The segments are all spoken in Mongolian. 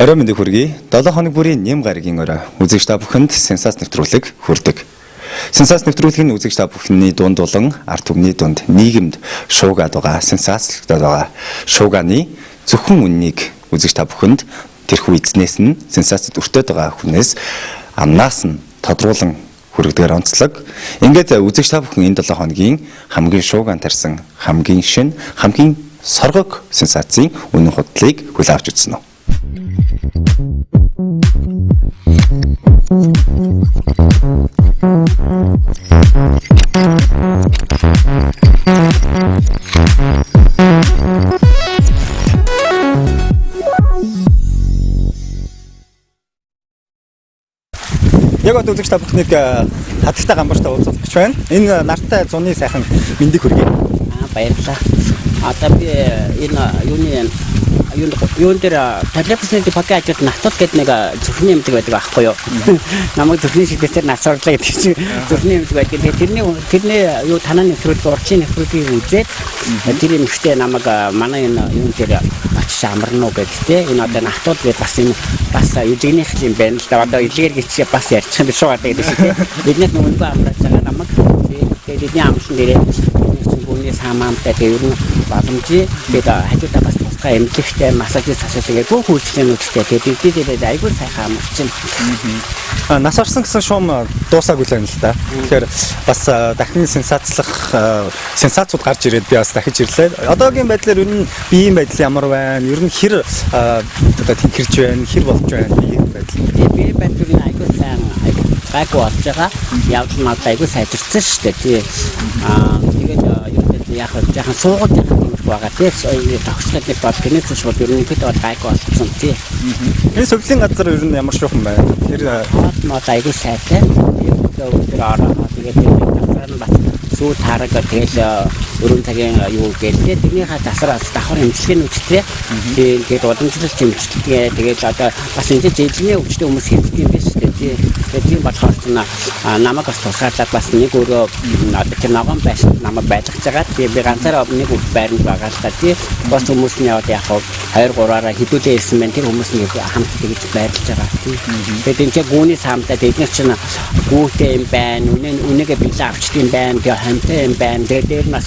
Орой мэндийг хүргэе. 7 хоног бүрийн нэм гарагийн орой үзэгч та бүхэнд сенсац нэвтрүүлэг хүрдэг. Сенсац нэвтрүүлгийн үзэгч та бүхний дунд болон ард түмний дунд нийгэмд шуугаад байгаа сенсацлагдаад байгаа шуугааны зөвхөн үннийг үзэгч та бүхэнд тэрхүү эзнээс нь сенсацд өртөөд байгаа хүнээс амнаас нь тодруулан хүргэдгээр онцлог. Ингээд үзэгч та бүхэн энэ 7 хоногийн хамгийн шуугаан тарьсан хамгийн шин хамгийн соргог сенсацийн үнэн худлыг хүлээн авч үзсэн нь. Яг одоо үзэгч та бүхнийг хатагтай гамбартай уулзах гэж байна. Энэ нартай зуны сайхан мэндийг хүргэе. Баярлалаа. Одоо би энэ юун дээр телевизний подкаст ажид натууд гэдэг нэг зөвхөн юмдаг байдаг аахгүй юу. Намайг зөвхөн шилдэгчээр насварлаа гэдэг чинь зөвхөн юмдаг байдаг. Тэрний юу танаа нэвтрүүлэг урчин нэвтрүүлгийг үзээд тэр юмхтэй намайг манай энэ юун дээр очиж амарна уу гэдэгтэй. Энэ одоо натууд гэдэг бас энэ бас эдгнийх юм байна л да. Одоо илгээр гिचээ бас ярьчих юм биш үү гэдэг шиг. Биднээс нүгөө амраад байгаа намайг тэгээд энэ амсан дээрээ гүний самаамтай тэр нь боломжийг бид хажуудаа бас тусгай эмнэлэгтэй массаж засалдаг бүх үйлчлэгчнүүдтэй тэгээд бидээ айгүй сайхан амарчин. Нас орсон гэсэн шуум дуусаагүй л байна л да. Тэгэхээр бас дахин сенсацууд гарч ирээд би бас дахиж ирлээ. Одоогийн байдлаар ер нь биеийн байдал ямар байна? Ер нь хэр одоо тэнхэрч байна? Хэр болж байна? Биеийн байдал. Биеийн байдал нь айгүй сайн гайгүй болж байгаа. Явж маад айгүй сайжирсан шүү дээ. Тэгээд яг жоохон суугаад байгаа тийм тогсгол бол генетик бол ерөнхийдөө бол гайгүй болсон тийм. Энэ сувлийн газар ер нь ямар шуухан байна? Тэр мод айгүй сайтай. Тэгээд тэгээд газар нь бас сүү таарга тэгэл өрөөн цагийн юу гэлээ тэрнийхээ тасраас давхар хэмжлэгийн үстэй. Тэгээд уламжлалт хэмжлэгээ тэгээд одоо бас энэ жижигний өвчтөе хүмүүс хэлдэг юм биш үү тийм. Тэгээд тийм болохоор намайг бас тусгаарлаад бас нэг өөрөө одоо тэр ногоон байсан намайг байлгаж байгаа. Тэгээд би ганцаараа нэг үг байранд байгаа л та тийм. Бас хүмүүс нь яг 2-3-аараа хідүүлээ ирсэн байна. Тэр хүмүүс нь хамт тэгж байрлаж байгаа тийм. Тэгээд энэ гүүний саамтай эдгээр чинь гүүтэй юм байна. Үнэгээ билээ авчт юм байна. Тэгээд хамтай юм байна. Тэгээд нас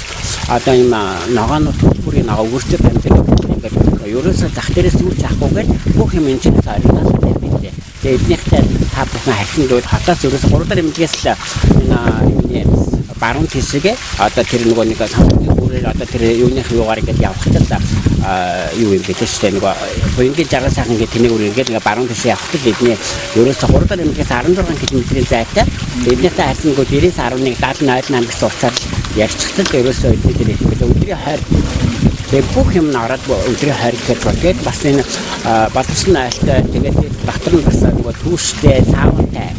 одоо юм ногоон төлбөрийн өгөрчөд амьдаг ингээд ерөөсөө зах дээрээс юу ч авахгүйгээр бүх юм энэ чинь цаарнаас байлээ. Тэгээд эднийхтэй та бүхэн хайхын дээд хатаас ерөөсөө 3 дахь эмнэлгээс л энэ баруун тишгээ одоо тэр нөгөө нэг самбарын бүрээр одоо тэр юуных юугаар ингээд явхад л юу юм бэ тийм нөгөө буянгийн жаргал сайхан ингээд тэнийг үргээд ингээд баруун тишээ явхад л эдний ерөөсөө 3 дахь эмнэлгээс 16 км-ийн зайтай эднийхтэй харьцан нөгөө 9.11 гэсэн уцаар ярьчихсан ерөөсөө эдний ингээд өдрийн хайр тэгээд бүх юм нараад өдрийн хайр гэхэд бас энэ батсан айлтай тэгээд дотор нь бас нөгөө түүштэй саавантай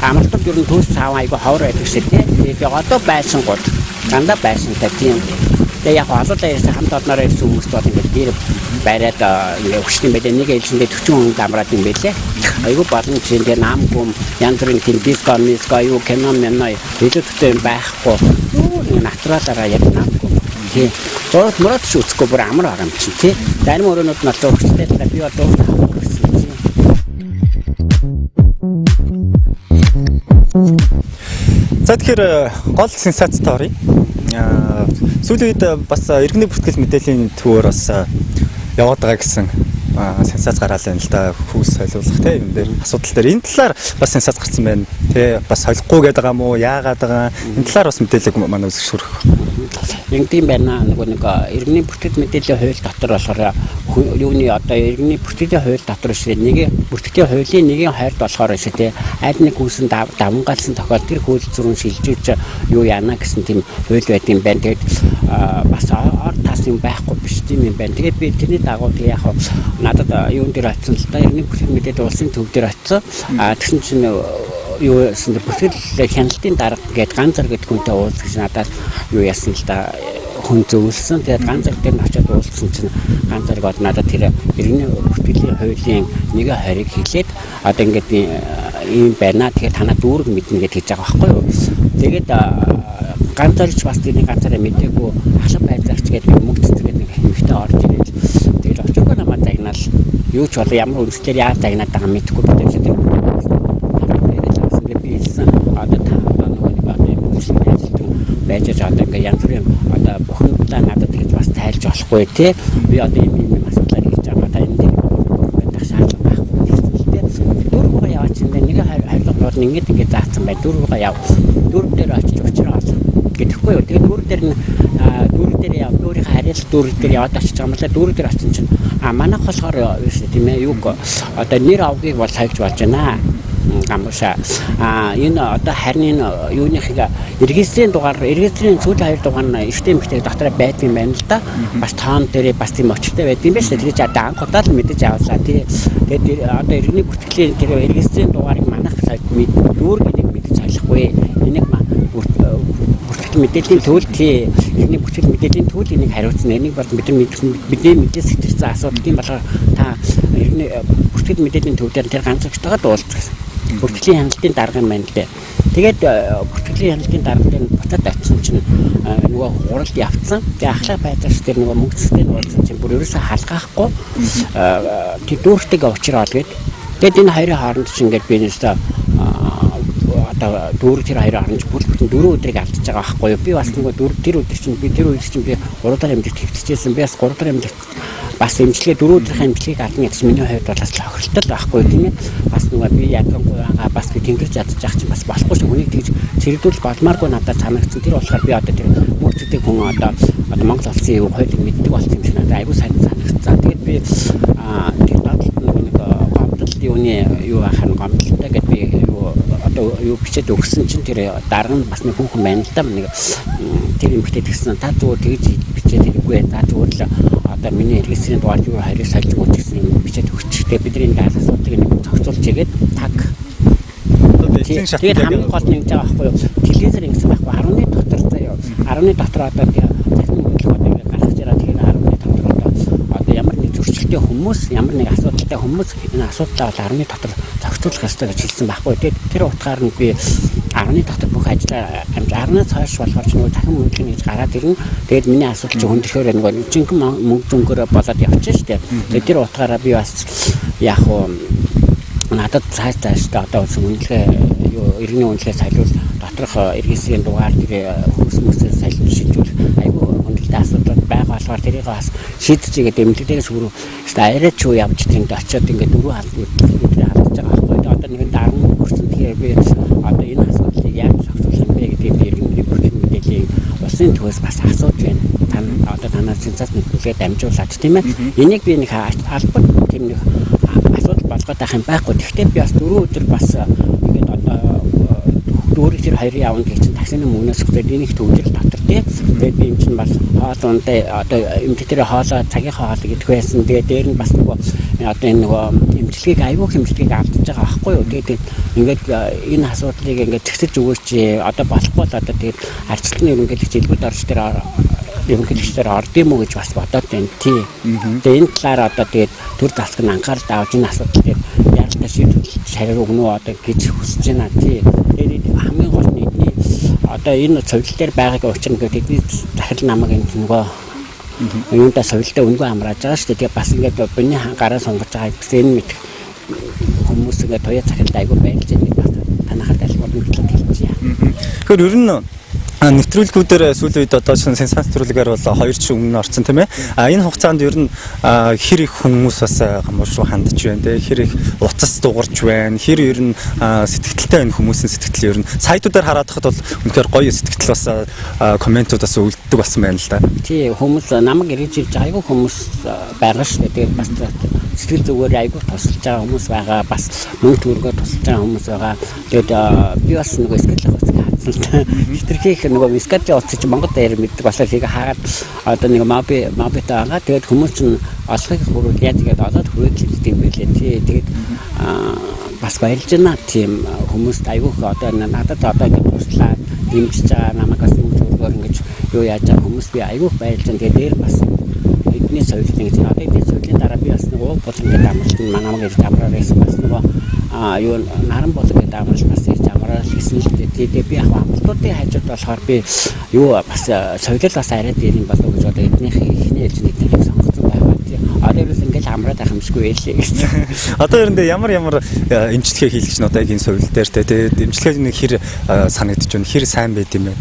амралтад ер нь түүш сааван айгу ховор байдаг шээ тэгээд одоо байсан гол дандаа байсантай тийм тэгээд яг олоолаа ирсэн хамт олноор ирсэн хүмүүс бол ингээд дээр байраад ингээд өгчтэн байлээ нэг ээлжиндээ 40 хүн амраад юм байлээ айгу балан чинь дээр наамгүм янз бүрийн тийм дискомиско юу кинон мэнай хэлэлттэй байхгүй юу натуралаараа яг наамгүм тийм зурд мурад шүцгүй бүр амар арам чинь тийм зарим өрөөнүүд нь одоо өгчтэй би одоо өгсөн тийм. За тэгэхээр гол сенсацтай оръё. Сүүлийн үед бас иргэний бүртгэл мэдээллийн төвөөр бас яваад байгаа гэсэн сенсац гараал байна л да. Хүүс солиулах тийм юм дээр асуудал дээр энэ талаар бас сенсац гарсан байна. Тэ бас солихгүй гэдэг байгаа мó яагаад байгаа энэ талаар бас мэдээлэл манай үзэгч хүргэх. Нэг тийм байна нэг иргэний бүртгэл мэдээллийн хууль дотор болохоор юуны одоо иргэний бүртгэлийн хууль дотор шээ нэг бүртгэлийн хуулийн нэгэн хайрт болохоор шээ тэ аль нэг хүнсэн давмгаалсан тохиол тэр хууль зургийн шилжүүлж юу яана гэсэн тийм хууль байт юм байна. Тэгээд бас ор тас юм байхгүй биш тийм юм байна. Тэгээд би тэрний дагуу тэг яг надад юун дээр очсон л да иргэний бүртгэл мэдээлэл улсын төв дээр очсон. Тэгсэн чинь юу яасан бүртгэл хяналтын дарга гэдэг ганцар гэдэг хүнтэй уулзсан надад юу яасан л да хүн зөвлөсөн. Тэгээд ганцар дээр нь очиад уулзсан чинь ганцар гол надад тэр иргэний бүртгэлийн хуулийн нэг хориг хэлээд одоо ингээд ийм байна. Тэгээд танаа дүүрэг мэднэ гэж хэлж байгаа байхгүй юу. Тэгээд ганцаарч бас тэрний ганцаараа мэдээгүй ахлах байдлаач гэдэг мөнгө цэцгээд нэг хэмжтэй орж ирээд тэгэл очихгүй намайг загнаал юу ч болоо ямар үндэслэр яаж загнаад байгаа мэдэхгүй бид тэр би одоо та нөгөө нэг байж байгаа ингээ янз бүрийн одоо бухимдаа надад тэгж бас тайлж болохгүй тий би одоо юм асуудлаар хийж байгаа та энэ дэх шаардлага байхгүй дөрвөө яваач нэг хайрлах бол ингээд заасан бай дөрвөө яв дөрв дээр очиж уучраа гэхгүй юу тэгээд дөрв дээр яв дөрвийн харьяал дөрв дээр яваад очиж байгаа юм л дөрв дээр очсон чинь манайх болохоор тийм ээ юу одоо нэр авгийг бол хайж болж байна гамшаа энэ одоо харин юуныхыг регистрийн регистрийн сүүл 2 дугаар нь эртний эмэгтэй дотроо байдсан байна л да. Бас тоон дээрээ бас тийм очтой байд юм байна шүү. Тэгээд одоо анхудаа л мэдэж авлаа тий. Тэгээд одоо иргэний бүртгэлийн тэр регистрийн дугаарыг манайх сайд дүүр гэдэг мэдэж ажиллахгүй. Энийг бүртгэл мэдээллийн төвл тий. Иргэний бүртгэл мэдээллийн төвл энийг хариуцсан. Энийг бол бидний мэдээ сэтгцсэн асуудал юм болохоор та иргэний бүртгэл мэдээллийн төвлөөр тэр ганц өгтөгөө дуулцсан. Бүртгэлийн хяналтын дарга юм байна л дээ. Тэгээд бүртгэлийн хяналтын даргад нь буцаад очсон чинь нөгөө хуралд явцсан. Тэгээд ахлах байдлаас тэр нөгөө мөнгөцтэй уулзсан чинь бүр ерөөсөө халгаахгүй тэр дүүртэг уучраад тэгээд энэ хоёрын хооронд чинь ингээд би нэстэ одоо дүүр тэр хоёрын хооронд бүр 4 өдрийг алдчихж байгаа байхгүй юу. Би бас нөгөө тэр өдөр чинь би 3 дахь эмнэлэгт хэвтчихсэн. Би бас 3 дахь эмнэлэгт бас эмчилгээ 4 өдрийн эмчилгээг алдна гэж миний хувьд бол бас хохиролтой байхгүй тийм ээ. Бас нөгөө би ядангуйгаа бас би тэнгэрж ядчих чинь бас болохгүй шүү. Хүнийг тэгж цэрэгдүүл болмааргүй надад санагдсан. Тэр болохоор би одоо тэр мөнгөцтэй хүн одоо Монгол улсын юу хоёул мэддэг болсон юм шиг надад айгүй сайн санагдсан. Тэгээд би тэр нэг гомдол юуны юу ахын гомдолтой гэдэг би юу одоо юу бичээд өгсөн чинь тэр дарга нь бас нэг хүн байна л да. Нэг тэр эмэгтэй тэгсэн та зүгээр тэгж бичээд хэрэггүй. Та зүгээр л одоо миний регистрийн дугаар юу хоёрыг сольж өгч гэсэн юм бичээд өгчтэй бидний нэг асуудлыг нэг зохицуулж игээд таг. Тэгээд хамгийн гол нэг жаа байхгүй юу? Телевизээр ингэсэн байхгүй 10-ны дотор заяа. 10-ны дотор одоо захин хөдөлгөөн одоо ингэ гаргаж ираад тэгээд 10-ны дотор одоо ямар нэг зөрчилтэй хүмүүс, ямар нэг асуудалтай хүмүүс энэ асуудлаа 10-ны дотор зохицуулах ёстой гэж хэлсэн байхгүй. Тэгээд тэр утгаар нь би 10-ны дотор бүх ажлаа 10-аас хойш болохоор ч нөгөө захин хөдөлгөөн гэж гараад ирнэ. Тэгээд миний асуудал чинь хүндрэхээр нөгөө жинхэнэ мөнгө зөнгөөрөө болоод явчихна шүү дээ. Тэгээд тэр утгаараа би бас яг уу надад цааш одоо үнэлгээ юу иргэний үнэлгээ сайлуул доторх регистрийн дугаар тэр хүмүүсээс сайлуул шийдвэр айгүй хүндрэлтэй асуудал байгаа болохоор тэрийг бас шийдчихгээд эмнэлгээс хүрүү арай ч юу явж тэнд очиод ингээд дөрөв өдрийн алдаж байгаа байхгүй. Одоо нэг 10 хүрсэн тэгэхээр би одоо энэ асуудлыг яаж зохицуулах юм бэ гэдэг би иргэний бүртгэл мэдээллийг улсын төвөөс бас асууж байна. Одоо танаас сенсац нэвтрүүлгээ дамжуулаад тийм ээ. Энийг би нэг албад тийм нэг асуудал болгоод байх юм байхгүй. Гэхдээ би бас 4 өдөр бас ингээд одоо дүүрэг тэр хоёрын явна гэж чинь таксины мөнгнөөс өгөөд энийг төвлөрөл дотор тий. Тэгээд би юм чинь бас хоолундаа одоо эмчтэрээ хоолоо цагийнхаа хоол гэдэг байсан. Тэгээд дээр нь бас нөгөө одоо энэ нөгөө эмчилгээг аюул хэмжлэгийг алдаж байгаа байхгүй юу. Тэгээд ингээд энэ асуудлыг ингээд зэгсэж өгөөч одоо болохгүй бол одоо тэгээд арчилтны ерөнхийлөгч илгүүд орж тэр ерөнхийлөгчдөр ордсон уу гэж бас бодоод байна тий. Тэгээд энэ талаар одоо тэгээд төр засаг нь анхаарал авч энэ асуудлыг яалтаа шийдэл өгнө үү одоо гэж хүсэж байна тий. Тэгээд хамгийн гол нь одоо энэ цовил дээр байгааг учир нь тэдний дахил намайг энэ нөгөө юунда цовилдаа өнгөө амрааж байгаа шүү дээ. Тэгээд бас ингээд бидний гараа сонгож байгаа гэсэн энэ мэд хүмүүс ингээд тоя цахилд айгүй байлж байгаа бас танахад альбом хэлж хэлчихье. Тэгэхээр ер нь нэвтрүүлгүүдээр сүүлийн үед одоо сенсац нэвтрүүлгээр бол 2 жил өмнө орсон тийм ээ. Энэ хугацаанд ер нь хэр их хүмүүс бас гамууш руу хандж байна те. Хэр их утас дуурж байна. Хэр ер нь сэтгэлтэй байна хүмүүсийн сэтгэл ер нь сайтуудаар хараад хахад бол үнэхээр гоё сэтгэл бас комментууд бас үлддэг болсон байна л да. Тий хүмүүс намайг ирж ирж айгүй хүмүүс байгаа шүү дээ. Тэгээд бас сэтгэл зүгээр айгүй тусалж байгаа хүмүүс байгаа. Бас мөнгө төгрөгөөр тусалж байгаа хүмүүс байгаа. Тэгээд би бас нэг сэтгэл хөдлөл хатсан. Хитрхийх нөгөө вискатли утас чи Монгол дээр мэддэг болохоор хийг хаагаад одоо нэг мобита байгаа. Тэгээд хүмүүс чинь олохыг хүрүүлээ. Тэгээд олоод хүрээлэлт юм байлээ тий. Тэгээд бас баярлж байна. Тийм хүмүүст аюух одоо надад одоо ингэ туслаа дэмжиж байгаа намайг бас зүгээр ингэж юу яаж байгаа хүмүүс би аюух баярлж байна. Тэгээд дээр бас эдний соёлын гэж одоо эдний соёлын дараа би бас нэг уу бол ингэ дамжсан манамаг ирж амраа байсан бас нөгөө юу наран бол ингэ дамжсан бас ирж амраа гэсэн л дээ. Тэгээд би яг амтуудын хажууд болохоор би юу бас соёлол бас арай дээр юм болов уу гэж одоо эднийх ихний ээлжнийг сонгосон байгаа. Одоо ерөөс ингэ амраад ах юмшгүй байлээ гэсэн. Одоо ер нь ямар эмчилгээ хийлгэж нь одоо яг энэ сувил дээр тэгээд эмчилгээ нэг хэр санагдчих вэ? Хэр сайн байд юм бэ?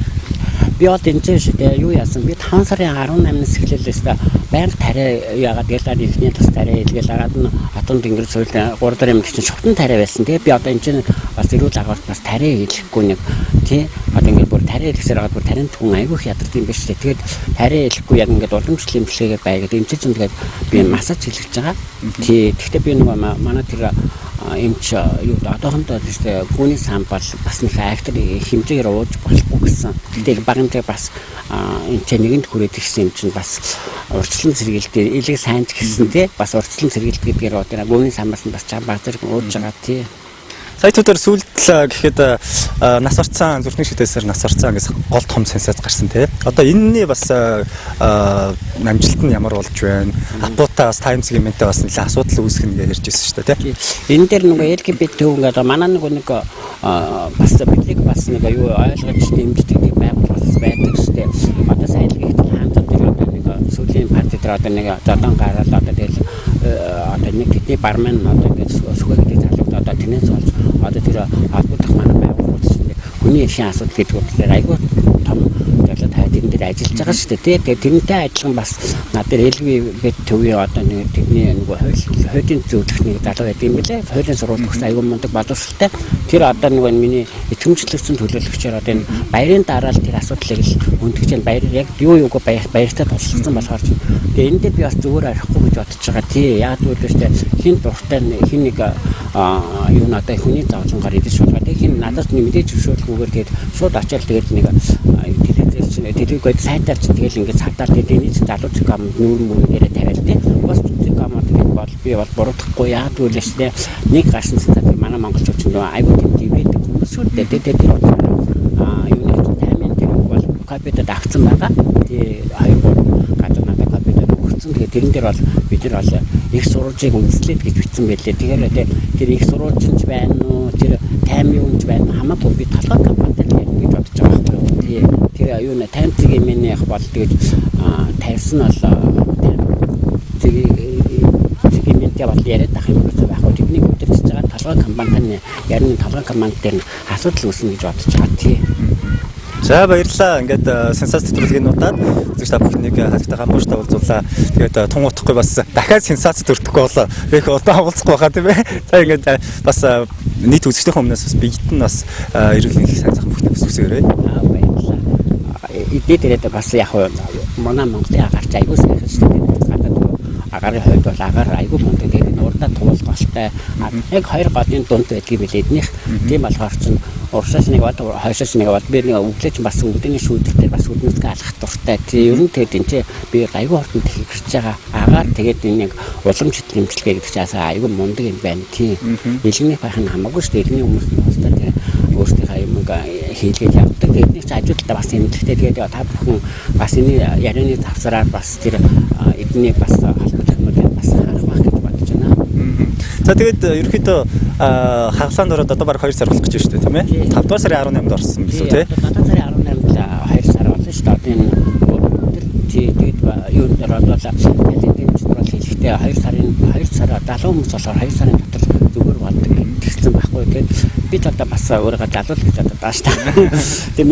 Би одоо энэ чинь юу яасан би 5 сарын 18-наас эхлэлээс байнга тариа яагаад гэлээд ихний тус тариа илгээл агаад нь хатан тэнгэр суул 3 дараа юм чинь шухтан тариа байсан. Тэгээд би одоо энэ чинь бас эрүүл агаарт бас тариа хэлэхгүй нэг тий одоо ингээд бүр тариа хэлсээр агаад бүр таринд хүн айгүйх ядардаг юм биш үү. Тэгээд тариа хэлэхгүй яг ингээд уламжлал эмчилгээгээ байгаад эмчилж юм тэгээд би массаж хэлж байгаа. Тий гэхдээ би нөгөө манай тэр эмч юу одоохондоо тийм гүний сан бол бас нэг актер хэмжээгээр ууж болохгүй гэсэн. Тэгээд багантай бас энэ ч нэгэнд хүрээд ирсэн юм чинь бас урьдчилан сэргийлтээр илэг сайнч гэсэн тий бас урьдчилан сэргийлт гэдгээр одоо гүний самаас нь бас чам баг зэрэг ууж байгаа тий. Сайтуудаар сүүлд гэхэд нас орцсон зүрхний шидэсээр нас орцсон гэсэн гол том сенсац гарсан тий. Одоо энэний бас намжилт нь ямар болж байна? Апута бас тайм сегментээ бас нэлээд асуудал үүсгэнэ гэж ярьж ирсэн шүү дээ тий. Энэ дээр нөгөө LGBT ингээд манай нэг бас бидлэг бас нэг юу ойлгож дэмждэг байгууллага байдаг шүү дээ. Одоо сайлгыг хаантад нэг сүүлийн парти дээр одоо нэг зодон гараад одоо тэгэл одоо нэг тэдний бармен одоо ингээд сүгээгдэж залууд одоо тэнэс болж одоо тэр албадах манай байгууллагууд чинь хүний эрхийн асуудал гэдэг үгээр айгүй том зөвлөд хайд энэ дээр ажиллаж байгаа шүү дээ. Тэгээд тэрнтэй адилхан бас надад LGBT төвийн одоо нэг тэрний нэг хуулийн зөвлөхний залуу байдаг юм билээ. Хуулийн сурвалж өгсөн айгүй мундаг боловсралтай. Тэр одоо нэг миний итгэмжлэгдсэн төлөөлөгчөөр одоо энэ баярын дараа л тэр асуудлыг л өндгөж энэ баяр яг юуг баяртай тусалсан болохоор чинь тэгээд энэ дээр би бас зүгээр арихгүй гэж бодож байгаа. Тий яг үгүйтэй хин дуртай хин нэг юу надад хүний завжангаар идэж шуулгаад хин надаас нэг мэдээж зөвшөөрлгүйгээр тэгээд шууд очиад тэгээд нэг телевизээр чинь телевизэд сайтаар чинь тэгээд ингээд цагдаар тэгээд энэ чинь залууч гам нүүр мөрөөрөө тавиал тий бас гамаа тэгээд бол би бол буруудахгүй яг үгүйтэй нэг гарсан цагдаа манай монголчууд чинь айгүй тийм байдаг хүмүүс үү тэгээд юу нэг таймын тэр бол капитад авсан байгаа. Тэгээд хоёр гадаа надад капитад өгсөн. Тэгээд тэрэн дээр бол бид нар бол их сурвалжийг үндэслээд гэж бичсэн байлээ. Тэгэхээр тэр их сурвалжинч байна уу, тэр таймын үнж байна хамаагүй би толгой компанитай гэж бодож байгаа байхгүй юу. Тэр юу нэ таймцэг юм яг бол тэгээд тавьсан бол тэгээд бол яриад ах юм байна байхгүй. Тэдний өдөрч байгаа толгой компанитай ярины толгой компани дээр асуудал үүснэ гэж бодож байгаа тий. За баярлалаа. Ингээд сенсац төрлөгийн удаад үзэгч та бүхнийг хаалттай гамбууштай уулзуулаа. Тэгээд тун утахгүй бас дахиад сенсац төрдөхгүй болоо. Их удаан уулзахгүй байгаа тийм ээ. За ингээд бас нийт үзэгчдийн өмнөөс бас биед нь бас эрүүл мэндийн сайн сайхан бүхнийг үсгээрэй. Баярлалаа. Идээд ирээд бас яг манай Монголын агаарч аягүй сайхан шүү дээ. Агарын хувьд бол агаар айгүй мундаг тэгээд урдаа туул голтой яг хоёр годын дунд байдгийг билээ эднийх тийм болохоор чинь уршаас нэг бод хойшоос нэг бод би нэг өглөөч бас өвдөний шүүдэртэй бас үднэсгээ алхах дуртай тийм ер нь тэгээд энэ би айгүй хортон тэгэрч байгаа агаар тэгээд энэ нэг уламжлалт эмчилгээ гэдэг чинь айгүй мундаг юм байна тийм илгэний байх нь хамаагүй шүү дээ илгэний хүмүүс нь хостаа тийм өөрсдийнхээ юм хийлгээд явдаг эдний ч ажилтаа бас эмчилгээтэй тэгээд та бүхэн бас энэ ярианы тавсараар бас тэр эднийг бас бас харах байх гэж бодож байна. За тэгээд ерөөхдөө хаглаанд ороод одоо баг 2 сар болох гэж байна шүү дээ тийм ээ. 5 дугаар сарын 18-нд орсон билүү тий? 5 сарын 18-нд 2 сар болно шүү дээ. Одоо энэ тэгээд юу нэрээр бол хэлэхдээ 2 сар 70 хүмүүс болохоор 2 сарын дотор зүгээр болдог гэсэн байхгүй. Тэгээд бид одоо бас өөрийгөө залуул гэж бодож байгаа шүү дээ. Тэгээд